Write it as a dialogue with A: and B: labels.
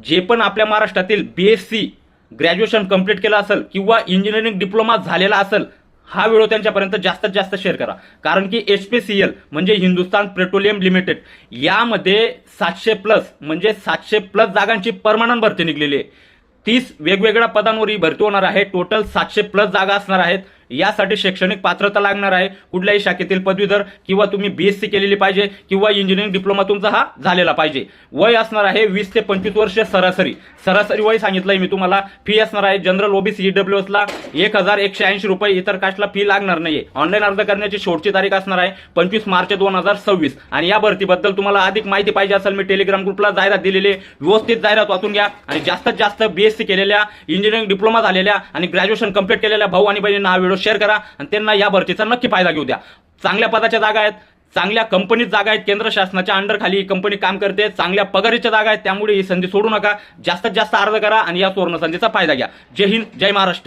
A: जे पण आपल्या महाराष्ट्रातील BSc ग्रॅज्युएशन कंप्लीट केलं असेल किंवा इंजिनिअरिंग डिप्लोमा झालेला असेल, हा व्हिडिओ त्यांच्यापर्यंत जास्तीत जास्त शेअर करा. कारण की HPCL म्हणजे हिंदुस्तान पेट्रोलियम लिमिटेड यामध्ये 700+ म्हणजे 700+ जागांची परमनंट भरती निघलेली आहे. 30 वेगवेगळ्या पदांवर ही भरती होणार आहे. टोटल 700+ जागा असणार आहेत. यासाठी शैक्षणिक पात्रता लागणार आहे. कुठल्याही शाखेतील पदवीधर किंवा तुम्ही BSc केलेली पाहिजे किंवा इंजिनिअरिंग डिप्लोमा तुमचा हा झालेला पाहिजे. वय असणार आहे 20 ते 25 वर्ष सरासरी वय सांगितलंय मी तुम्हाला. फी असणार आहे जनरल OBC EWS ला 1180 रुपये. इतर कास्टला फी लागणार नाहीये. ऑनलाईन अर्ज करण्याची शेवटची तारीख असणार आहे 25 मार्च 2026. आणि या भरतीबद्दल तुम्हाला अधिक माहिती पाहिजे असेल मी टेलिग्राम ग्रुपला जाहिरात दिलेली. व्यवस्थित जाहिरात वाचून घ्या आणि जास्तीत जास्त BSc केलेल्या, इंजिनिअरिंग डिप्लोमा झालेल्या आणि ग्रॅज्युएशन कंप्लीट केलेल्या भाऊ आणि बहिणींना हा व्हिडिओ शेअर करा आणि त्यांना या भरतीचा नक्की फायदा घेऊ द्या. चांगल्या पदाच्या जागा आहेत, चांगल्या कंपनीत जागा आहेत. केंद्र शासनाच्या अंडर खाली ही कंपनी काम करते. चांगल्या पगारीच्या जागा आहेत. त्यामुळे ही संधी सोडू नका. जास्तीत जास्त अर्ज करा आणि या सुवर्ण संधीचा फायदा घ्या. जय हिंद, जय महाराष्ट्र.